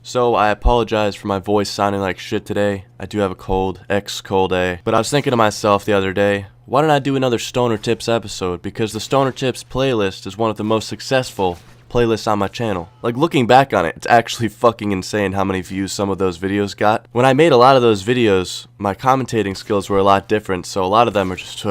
So I apologize for my voice sounding like shit today. I do have a cold, xCodeh. But I was thinking to myself the other day, why don't I do another Stoner Tips episode? Because the Stoner Tips playlist is one of the most successful playlists on my channel. Like, looking back on it, it's actually fucking insane how many views some of those videos got. When I made a lot of those videos, my commentating skills were a lot different, so a lot of them are just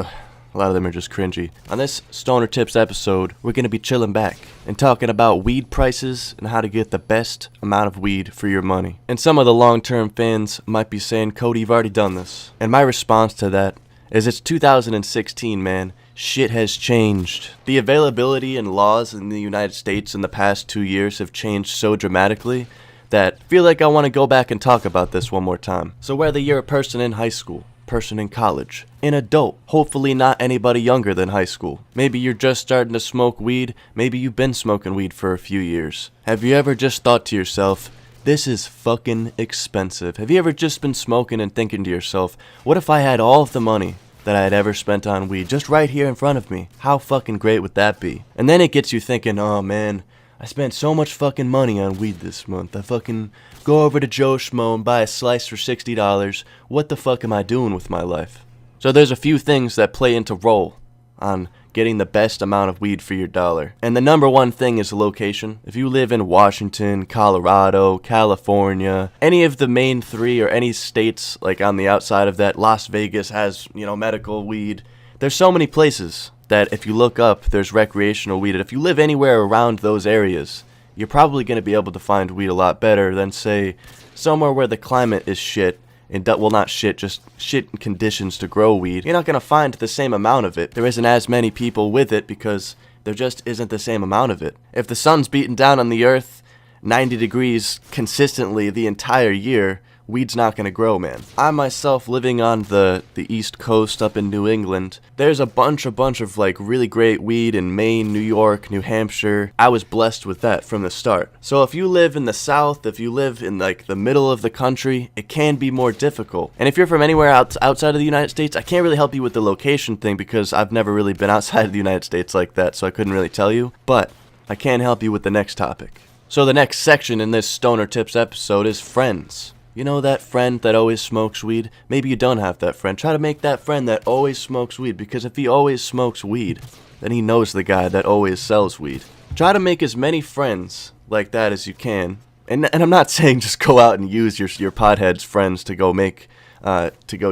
cringy. On this Stoner Tips episode, we're gonna be chilling back and talking about weed prices and how to get the best amount of weed for your money. And some of the long-term fans might be saying, Cody, you've already done this. And my response to that is, it's 2016, man. Shit has changed. The availability and laws in the United States in the past 2 years have changed so dramatically that I feel like I want to go back and talk about this one more time. So whether you're a person in high school, person in college, an adult, hopefully not anybody younger than high school. Maybe you're just starting to smoke weed, maybe you've been smoking weed for a few years. Have you ever just thought to yourself, this is fucking expensive? Have you ever just been smoking and thinking to yourself, what if I had all of the money that I had ever spent on weed just right here in front of me? How fucking great would that be? And then it gets you thinking, oh man, I spent so much fucking money on weed this month. I fucking go over to Joe Schmo and buy a slice for $60. What the fuck am I doing with my life? So there's a few things that play into role on getting the best amount of weed for your dollar. And the number one thing is location. If you live in Washington, Colorado, California, any of the main three, or any states like on the outside of that, Las Vegas has, medical weed. There's so many places that if you look up, there's recreational weed. And if you live anywhere around those areas, you're probably going to be able to find weed a lot better than, say, somewhere where the climate is shit. And not shit, just shit conditions to grow weed. You're not going to find the same amount of it. There isn't as many people with it because there just isn't the same amount of it. If the sun's beating down on the earth 90 degrees consistently the entire year, weed's not going to grow, man. I myself, living on the East Coast up in New England, there's a bunch of like really great weed in Maine, New York, New Hampshire. I was blessed with that from the start. So if you live in the South, if you live in like the middle of the country, it can be more difficult. And if you're from anywhere outside of the United States, I can't really help you with the location thing because I've never really been outside of the United States like that, so I couldn't really tell you. But I can help you with the next topic. So the next section in this Stoner Tips episode is friends. You know that friend that always smokes weed? Maybe you don't have that friend. Try to make that friend that always smokes weed, because if he always smokes weed, then he knows the guy that always sells weed. Try to make as many friends like that as you can. And I'm not saying just go out and use your potheads friends to go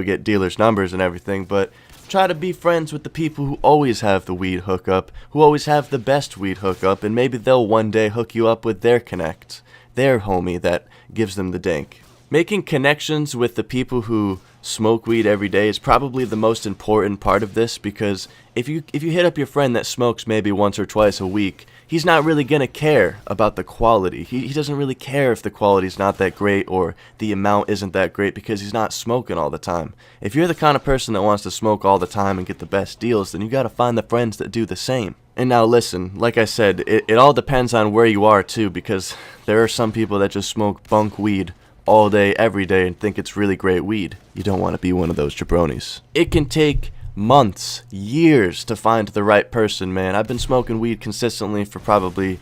get dealers' numbers and everything, but try to be friends with the people who always have the weed hookup, who always have the best weed hookup, and maybe they'll one day hook you up with their connect, their homie that gives them the dank. Making connections with the people who smoke weed every day is probably the most important part of this, because if you hit up your friend that smokes maybe once or twice a week, he's not really going to care about the quality. He doesn't really care if the quality's not that great or the amount isn't that great, because he's not smoking all the time. If you're the kind of person that wants to smoke all the time and get the best deals, then you got to find the friends that do the same. And now listen, like I said, it all depends on where you are too, because there are some people that just smoke bunk weed all day, every day, and think it's really great weed. You don't want to be one of those jabronis. It can take months, years to find the right person, man. I've been smoking weed consistently for probably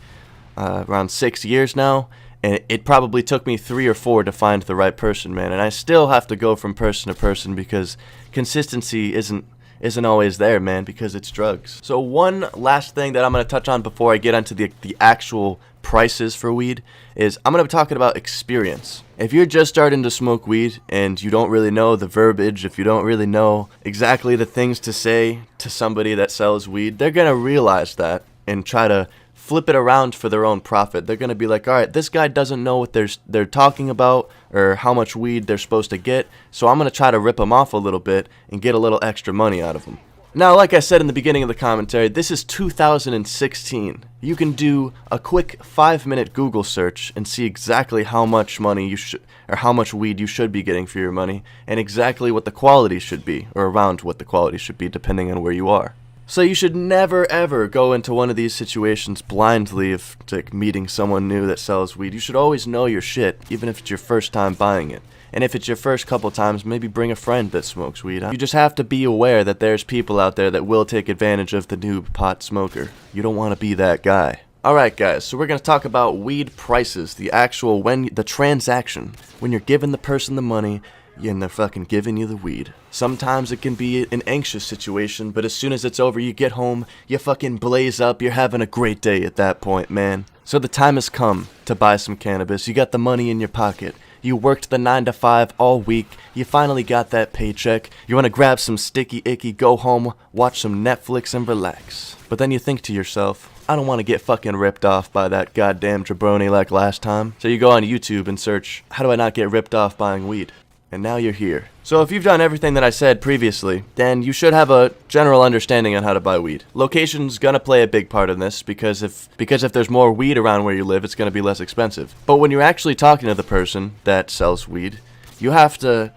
around 6 years now, and it probably took me 3 or 4 to find the right person, man. And I still have to go from person to person because consistency isn't always there, man, because it's drugs. So one last thing that I'm going to touch on before I get into the actual prices for weed is I'm going to be talking about experience. If you're just starting to smoke weed and you don't really know the verbiage, if you don't really know exactly the things to say to somebody that sells weed, they're going to realize that and try to flip it around for their own profit. They're going to be like, all right, this guy doesn't know what they're talking about or how much weed they're supposed to get, so I'm going to try to rip them off a little bit and get a little extra money out of them. Now, like I said in the beginning of the commentary, this is 2016. You can do a quick 5-minute Google search and see exactly how much money or how much weed you should be getting for your money, and exactly what the quality should be, or around what the quality should be, depending on where you are. So you should never ever go into one of these situations blindly of like meeting someone new that sells weed. You should always know your shit, even if it's your first time buying it. And if it's your first couple times, maybe bring a friend that smokes weed. You just have to be aware that there's people out there that will take advantage of the noob pot smoker. You don't want to be that guy. Alright guys, so we're going to talk about weed prices, the transaction, when you're giving the person the money and they're fucking giving you the weed. Sometimes it can be an anxious situation, but as soon as it's over, you get home, you fucking blaze up, you're having a great day at that point, man. So the time has come to buy some cannabis. You got the money in your pocket. You worked the 9 to 5 all week. You finally got that paycheck. You want to grab some sticky icky, go home, watch some Netflix and relax. But then you think to yourself, I don't want to get fucking ripped off by that goddamn jabroni like last time. So you go on YouTube and search, how do I not get ripped off buying weed? And now you're here. So if you've done everything that I said previously, then you should have a general understanding on how to buy weed. Location's gonna play a big part in this because if there's more weed around where you live, it's gonna be less expensive. But when you're actually talking to the person that sells weed, you have to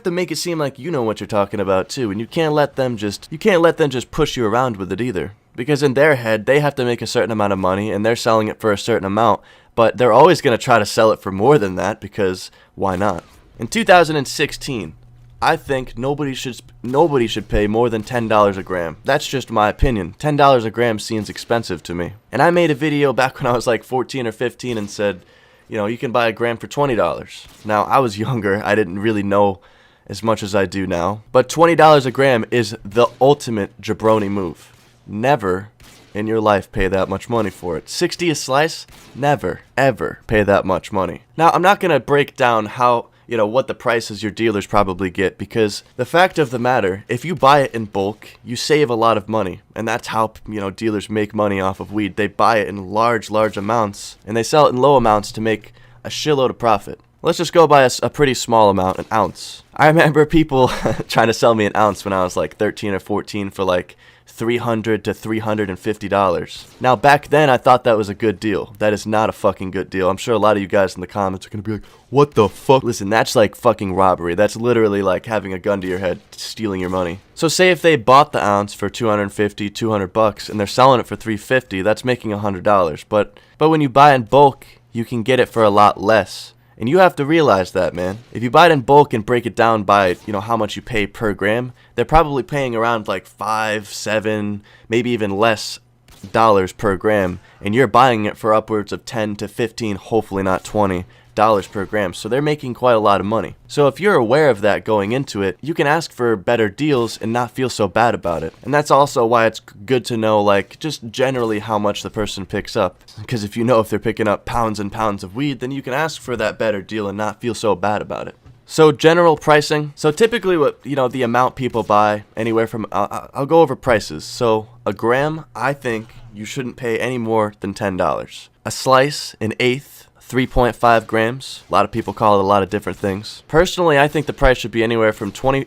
make it seem like you know what you're talking about too, and you can't let them just push you around with it either. Because in their head, they have to make a certain amount of money and they're selling it for a certain amount, but they're always gonna try to sell it for more than that because why not? In 2016, I think nobody should pay more than $10 a gram. That's just my opinion. $10 a gram seems expensive to me. And I made a video back when I was like 14 or 15 and said, you know, you can buy a gram for $20. Now, I was younger. I didn't really know as much as I do now. But $20 a gram is the ultimate jabroni move. Never in your life pay that much money for it. 60 a slice? Never, ever pay that much money. Now, I'm not going to break down what the prices your dealers probably get, because the fact of the matter, if you buy it in bulk, you save a lot of money, and that's how, dealers make money off of weed. They buy it in large amounts, and they sell it in low amounts to make a shitload of profit. Let's just go by a pretty small amount, an ounce. I remember people trying to sell me an ounce when I was like 13 or 14 for like $300 to $350. Now, back then, I thought that was a good deal. That is not a fucking good deal. I'm sure a lot of you guys in the comments are going to be like, what the fuck? Listen, that's like fucking robbery. That's literally like having a gun to your head, stealing your money. So say if they bought the ounce for $250, $200, and they're selling it for $350, that's making $100. But when you buy in bulk, you can get it for a lot less. And you have to realize that, man. If you buy it in bulk and break it down by, how much you pay per gram, they're probably paying around like $5, $7, maybe even less dollars per gram. And you're buying it for upwards of $10 to $15, hopefully not $20 per gram. So they're making quite a lot of money. So if you're aware of that going into it, you can ask for better deals and not feel so bad about it. And that's also why it's good to know, just generally how much the person picks up. Because if you know if they're picking up pounds and pounds of weed, then you can ask for that better deal and not feel so bad about it. So general pricing. So typically what, the amount people buy anywhere from, I'll go over prices. So a gram, I think you shouldn't pay any more than $10. A slice, an eighth, 3.5 grams. A lot of people call it a lot of different things. Personally, I think the price should be anywhere from $20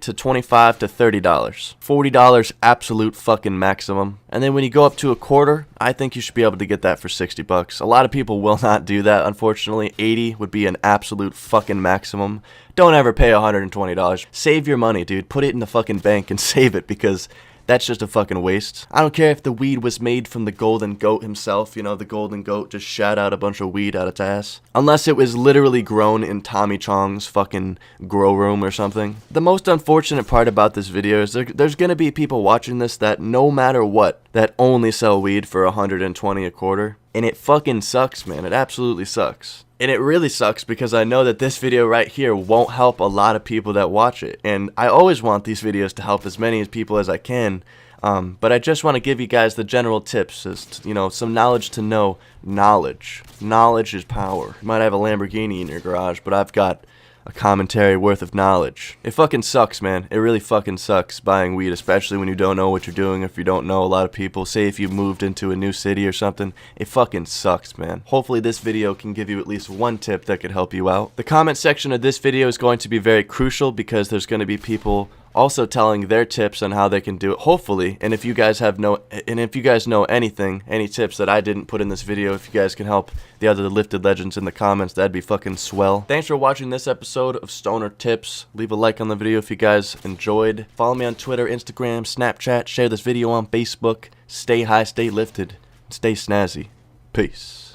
to $25 to $30. $40 absolute fucking maximum. And then when you go up to a quarter, I think you should be able to get that for $60. A lot of people will not do that, unfortunately. 80 would be an absolute fucking maximum. Don't ever pay $120. Save your money, dude. Put it in the fucking bank and save it, because that's just a fucking waste. I don't care if the weed was made from the golden goat himself, the golden goat just shat out a bunch of weed out its ass. Unless it was literally grown in Tommy Chong's fucking grow room or something. The most unfortunate part about this video is there's gonna be people watching this that no matter what, that only sell weed for $120 a quarter. And it fucking sucks, man. It absolutely sucks. And it really sucks because I know that this video right here won't help a lot of people that watch it. And I always want these videos to help as many people as I can. But I just want to give you guys the general tips, some knowledge to know knowledge. Knowledge is power. You might have a Lamborghini in your garage, but I've got a commentary worth of knowledge. It fucking sucks, man. It really fucking sucks buying weed, especially when you don't know what you're doing, if you don't know a lot of people. Say if you moved into a new city or something, it fucking sucks, man. Hopefully this video can give you at least one tip that could help you out. The comment section of this video is going to be very crucial because there's going to be people also telling their tips on how they can do it, hopefully. And if you guys know anything, any tips that I didn't put in this video, if you guys can help the other lifted legends in the comments, that'd be fucking swell. Thanks for watching this episode of Stoner Tips. Leave a like on the video if you guys enjoyed. Follow me on Twitter, Instagram, Snapchat. Share this video on Facebook. Stay high, stay lifted, stay snazzy. Peace.